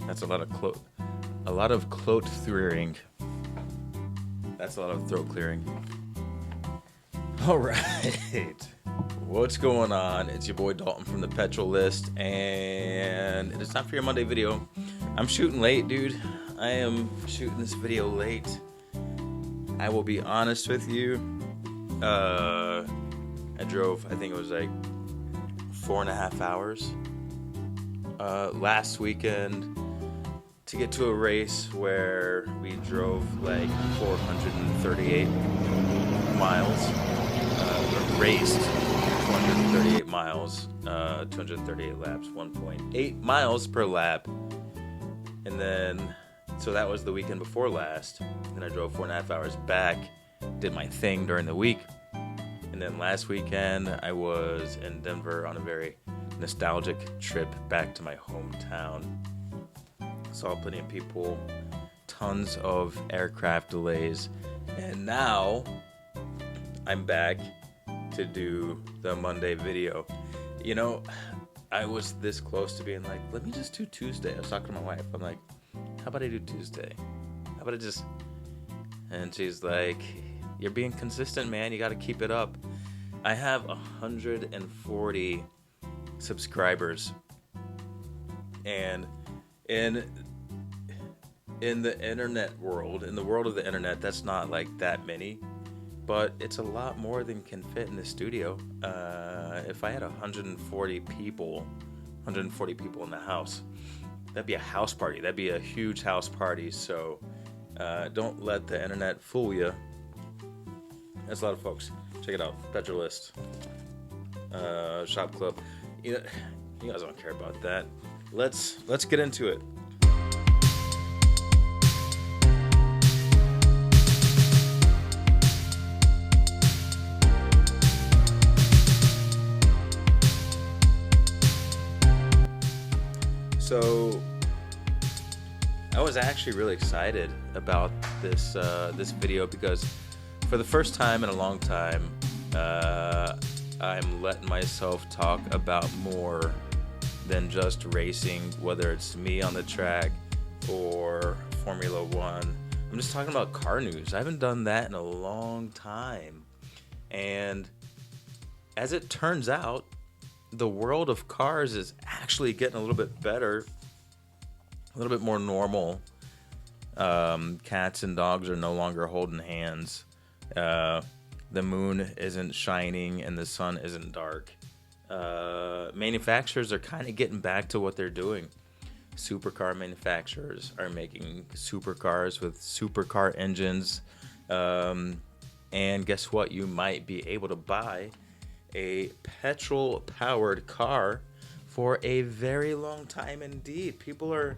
That's a lot of throat clearing. That's a lot of throat clearing. All right. What's going on? It's your boy Dalton from the Petrol List, and it is time for your Monday video. I'm shooting late, dude. I am shooting this video late. I will be honest with you. I drove, I think it was like 4.5 hours last weekend to get to a race where we drove like 438 miles. Raced 438 miles, 238 laps, 1.8 miles per lap. And then, so that was the weekend before last. Then I drove 4.5 hours back, did my thing during the week. And then last weekend, I was in Denver on a very nostalgic trip back to my hometown. Saw plenty of people, tons of aircraft delays. And now I'm back to do the Monday video. You know, I was this close to being like, let me just do Tuesday. I was talking to my wife. I'm like, how about I do Tuesday? How about I just... And she's like, you're being consistent, man. You got to keep it up. I have 140 subscribers. And in the internet world, in the world of the internet, that's not like that many. But it's a lot more than can fit in the studio. If I had 140 people in the house, that'd be a house party. That'd be a huge house party. So don't let the internet fool you. That's a lot of folks. Check it out. Petrol List. Shop Club. You guys don't care about that. Let's get into it. So I was actually really excited about this video because for the first time in a long time, I'm letting myself talk about more than just racing, whether it's me on the track or Formula One. I'm just talking about car news. I haven't done that in a long time. And as it turns out, the world of cars is actually getting a little bit better, a little bit more normal. Cats and dogs are no longer holding hands. The moon isn't shining and the sun isn't dark. Manufacturers are kind of getting back to what they're doing. Supercar manufacturers are making supercars with supercar engines. And guess what? You might be able to buy a petrol-powered car for a very long time indeed. People are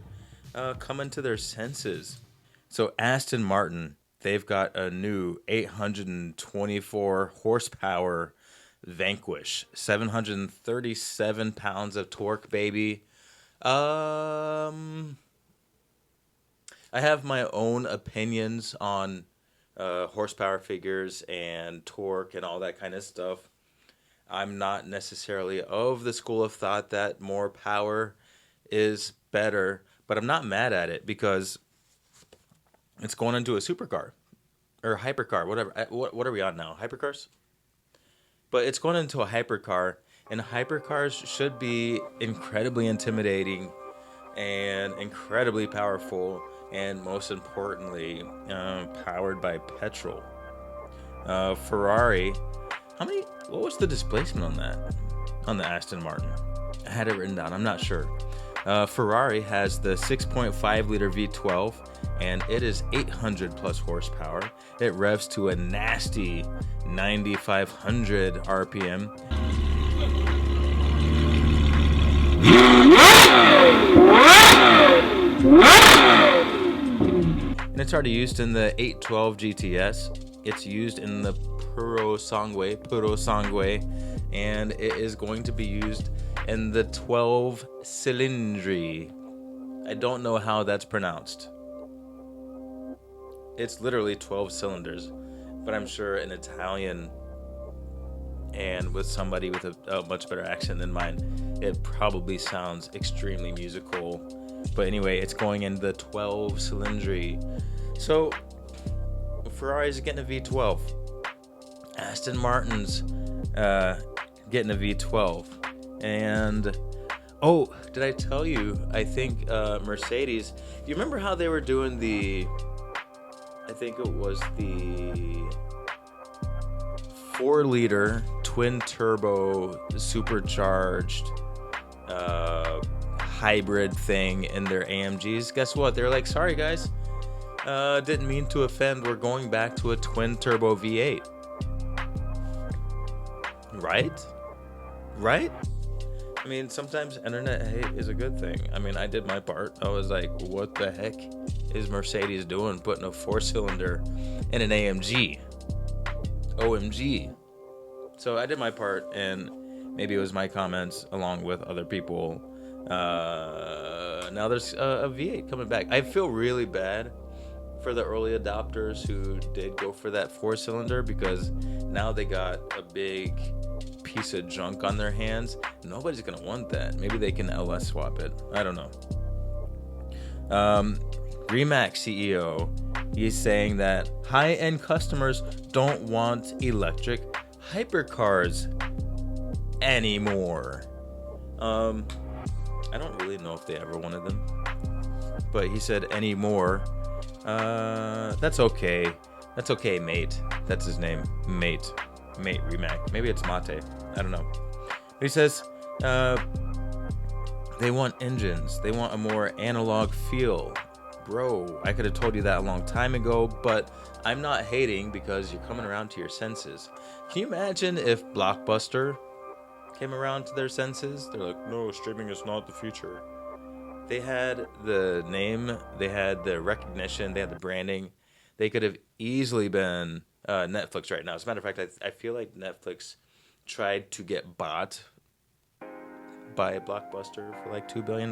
coming to their senses. So Aston Martin, they've got a new 824 horsepower Vanquish, 737 pounds of torque, baby. I have my own opinions on horsepower figures and torque and all that kind of stuff. I'm not necessarily of the school of thought that more power is better, but I'm not mad at it because it's going into a supercar or hypercar, whatever. What are we on now? Hypercars? But it's going into a hypercar, and hypercars should be incredibly intimidating and incredibly powerful, and most importantly, powered by petrol. Ferrari, what was the displacement on that? On the Aston Martin? I had it written down, I'm not sure. Ferrari has the 6.5 liter V12, and it is 800 plus horsepower. It revs to a nasty 9,500 RPM. And it's already used in the 812 GTS. It's used in the Puro Sangue, and it is going to be used in the 12 Cilindri. I don't know how that's pronounced. It's literally 12 cylinders, but I'm sure in Italian and with somebody with a much better accent than mine, it probably sounds extremely musical. But anyway, it's going in the 12 cylindry. So Ferrari's getting a V12. Aston Martin's getting a V12. And oh, did I tell you? I think Mercedes. You remember how they were doing the? I think it was the 4-liter twin turbo supercharged hybrid thing in their AMGs. Guess what? They're like, sorry guys, didn't mean to offend. We're going back to a twin turbo V8. Right? I mean, sometimes internet hate is a good thing. I mean, I did my part. I was like, what the heck is Mercedes doing putting a 4-cylinder in an AMG? OMG. So I did my part, and maybe it was my comments along with other people. Now there's a V8 coming back. I feel really bad for the early adopters who did go for that 4-cylinder, because now they got a big piece of junk on their hands. Nobody's gonna want that. Maybe they can LS swap it. I don't know. Rimac CEO, he's saying that high-end customers don't want electric hypercars anymore. I don't really know if they ever wanted them, but he said anymore. That's okay. That's okay, mate. That's his name, mate Rimac. Maybe it's Mate. I don't know. But he says they want engines. They want a more analog feel. Bro, I could have told you that a long time ago, but I'm not hating because you're coming around to your senses. Can you imagine if Blockbuster came around to their senses? They're like, no, streaming is not the future. They had the name, they had the recognition, they had the branding. They could have easily been Netflix right now. As a matter of fact, I feel like Netflix tried to get bought by Blockbuster for like $2 billion.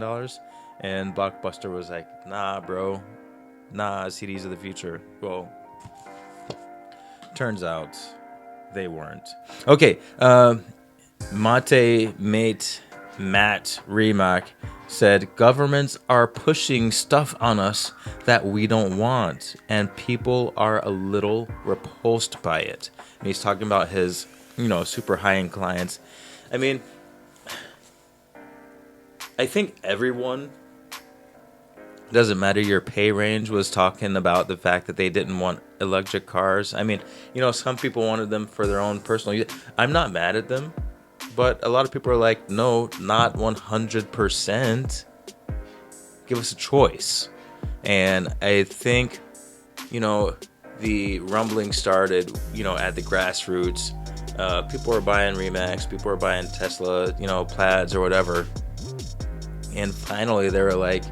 And Blockbuster was like, nah, bro. Nah, CDs of the future. Well, turns out they weren't. Okay, Matt Rimac said governments are pushing stuff on us that we don't want, and people are a little repulsed by it. And he's talking about his, super high-end clients. I mean, I think everyone, doesn't matter your pay range, was talking about the fact that they didn't want electric cars. I mean, some people wanted them for their own personal use. I'm not mad at them, but a lot of people are like, no, not 100%. Give us a choice. And I think, the rumbling started, at the grassroots. People were buying Rimacs, people were buying Tesla, Plaids or whatever. And finally they were like,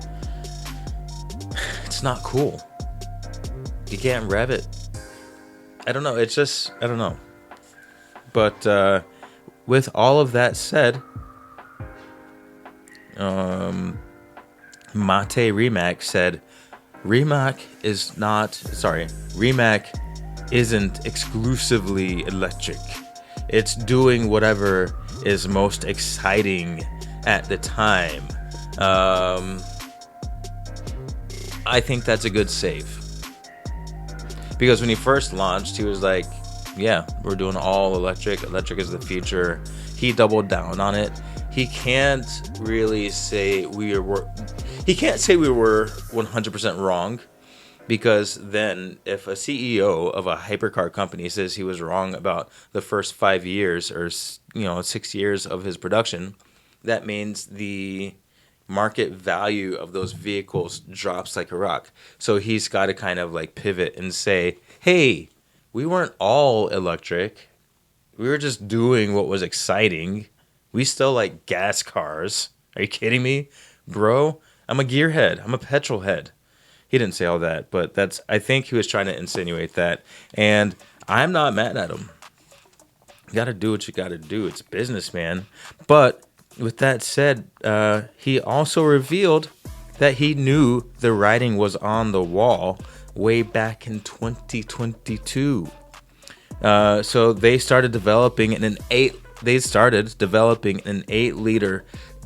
it's not cool. You can't rev it. I don't know. It's just, I don't know. But with all of that said, Mate Rimac said, Rimac isn't exclusively electric. It's doing whatever is most exciting at the time. I think that's a good save. Because when he first launched, he was like, yeah, we're doing all electric. Electric is the future. He doubled down on it. He can't really say we were 100% wrong, because then if a CEO of a hypercar company says he was wrong about the first 5 years or 6 years of his production, that means the market value of those vehicles drops like a rock. So he's got to kind of like pivot and say, hey, we weren't all electric. We were just doing what was exciting. We still like gas cars. Are you kidding me? Bro, I'm a gearhead. I'm a petrol head. He didn't say all that, but I think he was trying to insinuate that. And I'm not mad at him. You got to do what you got to do. It's business, man. But with that said, he also revealed that he knew the writing was on the wall way back in 2022. So they started developing an 8-liter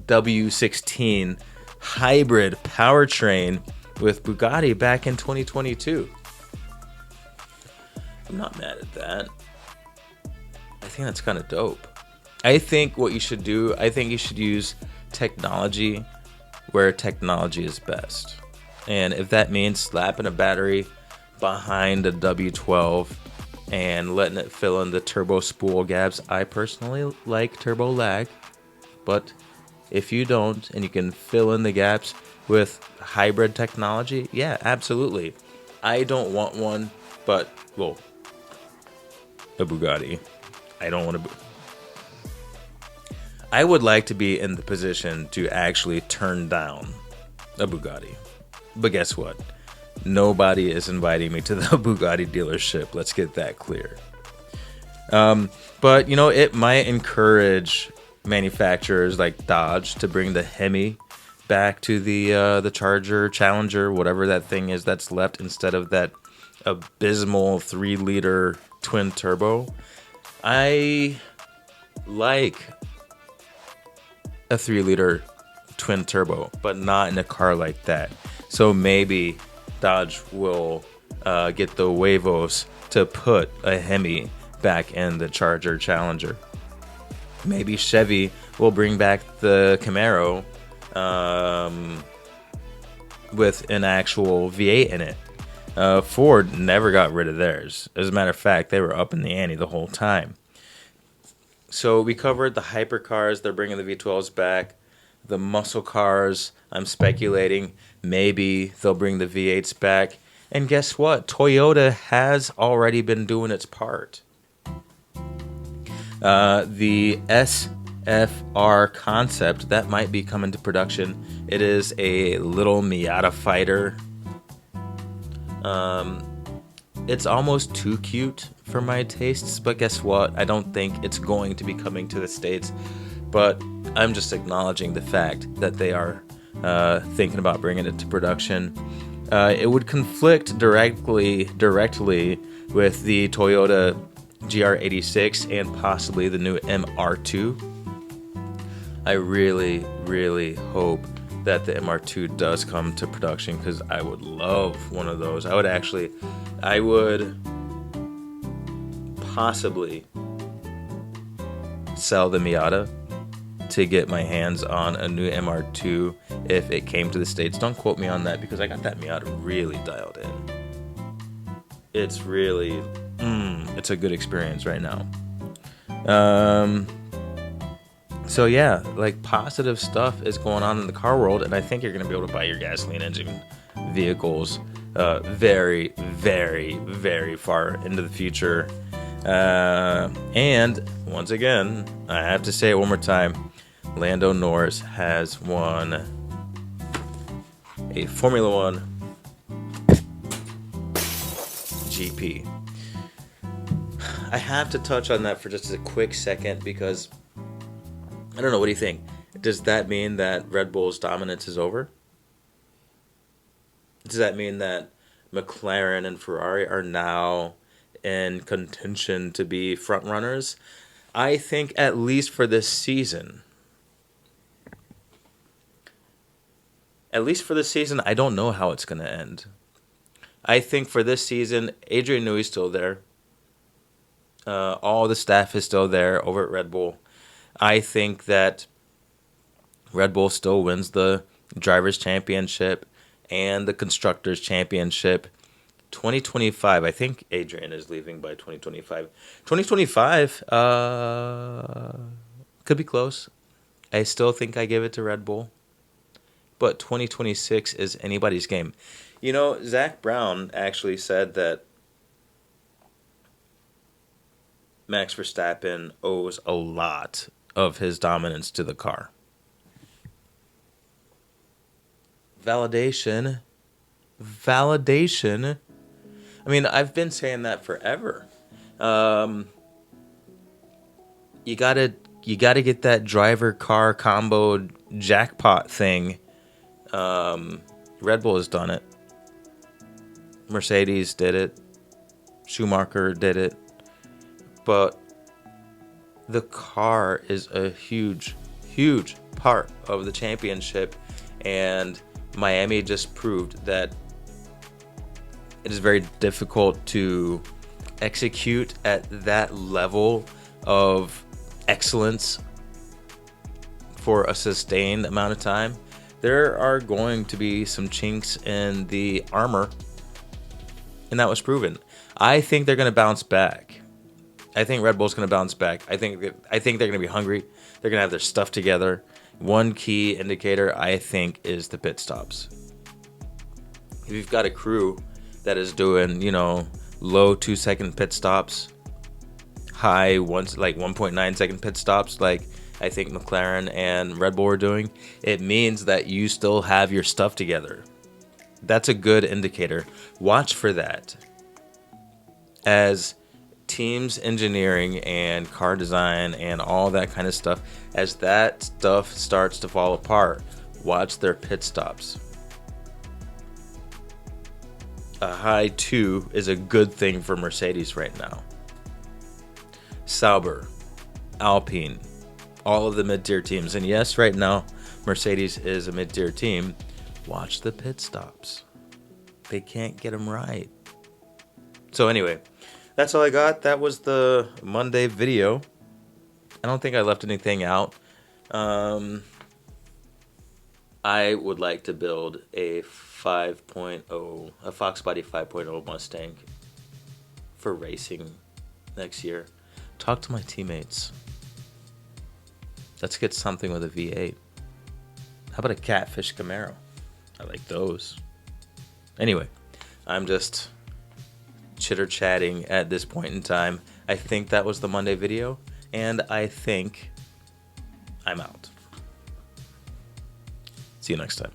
W16 hybrid powertrain with Bugatti back in 2022. I'm not mad at that. I think that's kind of dope. I think what you should do, I think you should use technology where technology is best. And if that means slapping a battery behind a W12 and letting it fill in the turbo spool gaps, I personally like turbo lag. But if you don't and you can fill in the gaps with hybrid technology, yeah, absolutely. I don't want one, but, well, a Bugatti. I don't want to. I would like to be in the position to actually turn down a Bugatti. But guess what? Nobody is inviting me to the Bugatti dealership. Let's get that clear. But, it might encourage manufacturers like Dodge to bring the Hemi back to the Charger, Challenger, whatever that thing is that's left, instead of that abysmal 3-liter twin turbo. I like a 3-liter twin turbo, but not in a car like that. So maybe Dodge will get the huevos to put a Hemi back in the Charger, Challenger. Maybe Chevy will bring back the Camaro with an actual V8 in it. Ford never got rid of theirs. As a matter of fact, they were up in the ante the whole time. So we covered the hypercars. They're bringing the V12s back. The muscle cars, I'm speculating, maybe they'll bring the V8s back. And guess what? Toyota has already been doing its part. The SFR concept, that might be coming to production. It is a little Miata fighter. It's almost too cute for my tastes, but guess what? I don't think it's going to be coming to the States. But I'm just acknowledging the fact that they are thinking about bringing it to production. It would conflict directly with the Toyota GR86 and possibly the new MR2. I really, really hope that the MR2 does come to production, because I would love one of those. I would possibly sell the Miata to get my hands on a new MR2 if it came to the States. Don't quote me on that, because I got that Miata really dialed in. It's really, it's a good experience right now. So yeah, like, positive stuff is going on in the car world, and I think you're going to be able to buy your gasoline engine vehicles very, very, very far into the future. And once again, I have to say it one more time, Lando Norris has won a Formula One GP. I have to touch on that for just a quick second, because I don't know, what do you think? Does that mean that Red Bull's dominance is over? Does that mean that McLaren and Ferrari are now in contention to be front runners? I think, at least for this season. I don't know how it's going to end. I think for this season, Adrian Newey's still there. All the staff is still there over at Red Bull. I think that Red Bull still wins the Drivers' Championship and the Constructors' Championship. 2025, I think Adrian is leaving by 2025. 2025 could be close. I still think I give it to Red Bull. But 2026 is anybody's game. Zach Brown actually said that Max Verstappen owes a lot of his dominance to the car. Validation. I mean, I've been saying that forever. You gotta get that driver car combo jackpot thing. Red Bull has done it. Mercedes did it. Schumacher did it. But the car is a huge, huge part of the championship. And Miami just proved that it is very difficult to execute at that level of excellence for a sustained amount of time. There are going to be some chinks in the armor, and that was proven. I think they're going to bounce back. I think Red Bull's going to bounce back. I think they're going to be hungry. They're going to have their stuff together. One key indicator, I think, is the pit stops. If you've got a crew that is doing, low 2-second pit stops, high 1.9 second pit stops, like I think McLaren and Red Bull are doing, it means that you still have your stuff together. That's a good indicator. Watch for that. As teams engineering and car design and all that kind of stuff, as that stuff starts to fall apart, watch their pit stops. A high 2 is a good thing for Mercedes right now. Sauber, Alpine, all of the mid-tier teams. And yes, right now, Mercedes is a mid-tier team. Watch the pit stops. They can't get them right. So anyway, that's all I got. That was the Monday video. I don't think I left anything out. I would like to build a 5.0, a Fox Body 5.0 Mustang for racing next year. Talk to my teammates. Let's get something with a V8. How about a Catfish Camaro? I like those. Anyway, I'm just chitter-chatting at this point in time. I think that was the Monday video, and I think I'm out. See you next time.